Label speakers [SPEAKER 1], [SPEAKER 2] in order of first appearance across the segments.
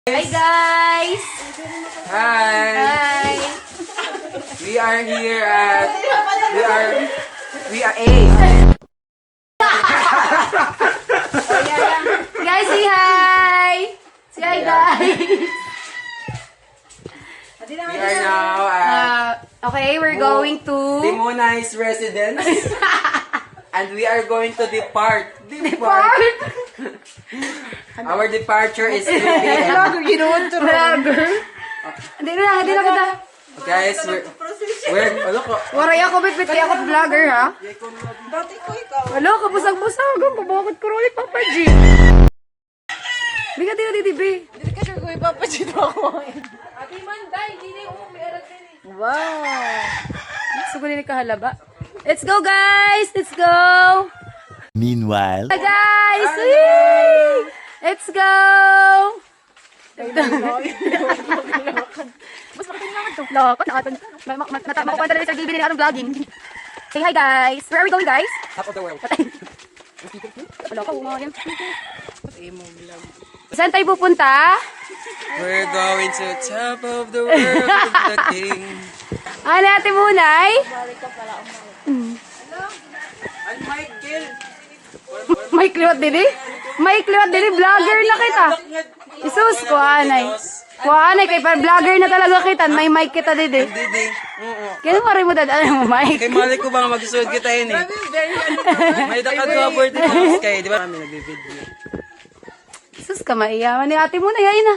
[SPEAKER 1] Hi guys!
[SPEAKER 2] Hi!
[SPEAKER 1] Hi!
[SPEAKER 2] We are here at... We are A.
[SPEAKER 1] Guys, say hi! Say hi guys!
[SPEAKER 2] We are now at
[SPEAKER 1] Okay, we're going to...
[SPEAKER 2] Limonai's residence. And we are going to depart.
[SPEAKER 1] Depart?
[SPEAKER 2] Our departure is 3 p.m.
[SPEAKER 1] Vlogger? Hindi na kita.
[SPEAKER 2] Guys, we're ano ko?
[SPEAKER 1] Waray ako, bit kaya ako vlogger, ha? Wala, kapusag-pusag. Bakit ko rin Papa G? Bigat din na titibi.
[SPEAKER 3] Hindi ka sure kung ipapachito ako.
[SPEAKER 1] Ate Manday, hindi na yung umiarat din eh.
[SPEAKER 3] Wow!
[SPEAKER 1] Gusto ko din kahalaba. Let's go, guys! Let's go!
[SPEAKER 4] Meanwhile,
[SPEAKER 1] Hi, guys! Whee! Let's go! Mas makating naman to. Lakot, nakatan. Makukuha talaga sa DVD ng vlogging. Say hi, guys! Where are we going, guys?
[SPEAKER 2] Top of the world.
[SPEAKER 1] Wala ka, umayan. Saan tayo pupunta?
[SPEAKER 2] We're going to top of the world of the king.
[SPEAKER 1] Ano natin munay?
[SPEAKER 2] And Michael.
[SPEAKER 1] May kliwat din eh. May kliwat din eh. Vlogger na kita. Isus, kuhanay. Kuhanay, kay pa vlogger na talaga kita. May mic kita din eh.
[SPEAKER 2] Didi.
[SPEAKER 1] Kaya mo rin mo dadaan mo mic.
[SPEAKER 2] Kay mali ko bang magsusunod kita yun eh. May dakad ko abort dito. Kaya di ba kami nag-video.
[SPEAKER 1] Isus ka, maiyaman ni ate mo na yain na.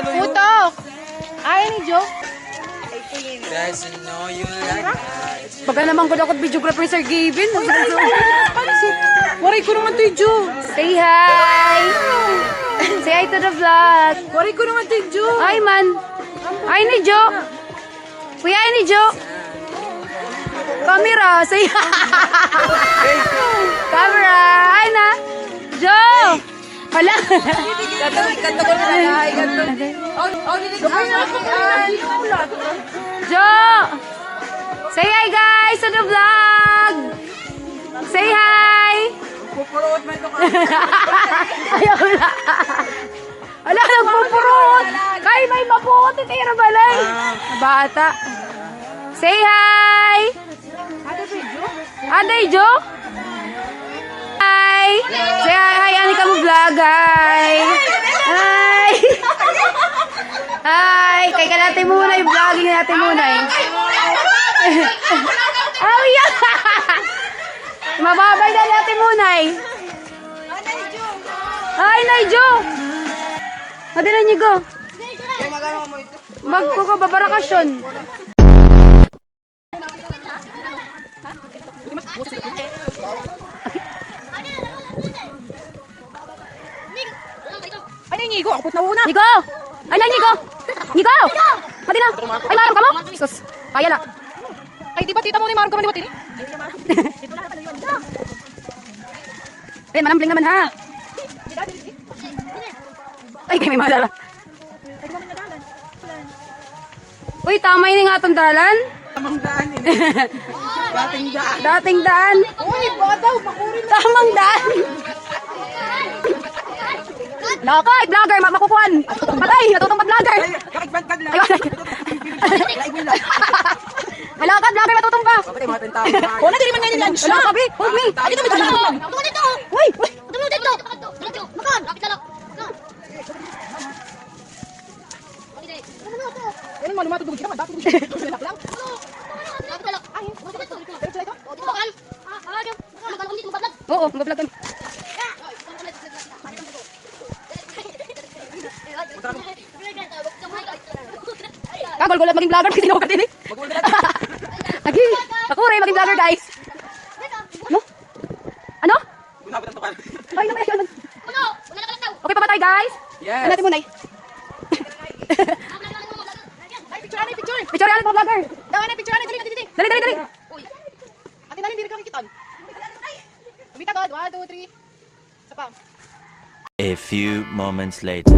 [SPEAKER 3] Putok! Ay, ni Joe.
[SPEAKER 2] Guys, you know you like that.
[SPEAKER 1] Baga naman ko dakot videographer Sir Gavin.
[SPEAKER 3] Waray ko naman to yung Joe.
[SPEAKER 1] Say hi! Say hi to the vlog.
[SPEAKER 3] Waray ko naman to yung Joe.
[SPEAKER 1] Hi man. Hi ni Jo. Kuya, hi ni Jo. Camera. Say hi. Camera. Hi na. Jo. Hala.
[SPEAKER 3] Ganda ko naman. Ay, ganda. Oh, niligay na ako.
[SPEAKER 1] Jo. Say hi guys to the vlog. Say hi.
[SPEAKER 2] Pupuruot man ito ka.
[SPEAKER 1] Ayaw na. Ala, nagpupurot. Kay may mapuot. Kaya na balay. Bata. Say hi. Aday Jo. Hi. Say hi. Hi. Ani ka mo vlog. Hi. Hi. Hi. Kay ka natin muna. Yung vlogging natin muna. Oh, yeah. Mababay na natin muna. Hi, Naijo. Hadi na niyo go. Magko ko babarakasyon.
[SPEAKER 3] Ano yung Nigo? Ako na una.
[SPEAKER 1] Nigo. Ay, na Nigo. Nigo. Hadi na. Ay, marang ka mo? Sus. Kaya na.
[SPEAKER 3] Ay, di ba tita mo ni Marang ka man di ba tini?
[SPEAKER 1] Eh, manambling naman ha. Ay, kay may malala. Uy, tama yun nga itong dalan.
[SPEAKER 2] Tamang daan eh. Dating daan.
[SPEAKER 1] Dating daan.
[SPEAKER 3] Uy, baka daw, makurin na.
[SPEAKER 1] Tamang daan. Lakay, vlogger, makukuhan. Patay, natutong pa vlogger.
[SPEAKER 2] Kakibantag lang.
[SPEAKER 1] Hala ka, vlogger, matutong pa.
[SPEAKER 2] Kapatid, mga tentao.
[SPEAKER 3] O, na din man yan yung lunch.
[SPEAKER 1] Hala, kabi, hold me.
[SPEAKER 3] Ay, dito, dito.
[SPEAKER 5] Tunggu dito.
[SPEAKER 1] Uy,
[SPEAKER 5] Tunggu dito. Dito. Makan. Kapit lalak.
[SPEAKER 3] Ano mo, lumatutugod ka naman. Dati tugod lang.
[SPEAKER 5] Kapit lalak. Ay, dito. Dito. Dito kan. Ayo. Makan dito mag-vlog.
[SPEAKER 1] oo, mag-vlog kami. Kagol-gulat maging vlogger, kasi sinukat din eh. Lagi, ako rin maging vlogger guys. Ano? Ano?
[SPEAKER 2] Gunabutan to ka.
[SPEAKER 1] Ay, naman yun.
[SPEAKER 5] Ano? Wala na kalakaw.
[SPEAKER 1] Okay pa ba tayo guys?
[SPEAKER 2] Yes.
[SPEAKER 1] Ano natin muna eh?
[SPEAKER 3] Ay, picture, ano picture?
[SPEAKER 1] Picture yan mga vlogger.
[SPEAKER 3] Daw, ano picture, ano, dali, dali.
[SPEAKER 1] Dali, dali, dali.
[SPEAKER 3] Uy. Ate, dali, hindi rin kami kitan. Umita ka, 1, 2, 3. Isa pa.
[SPEAKER 4] a few moments later.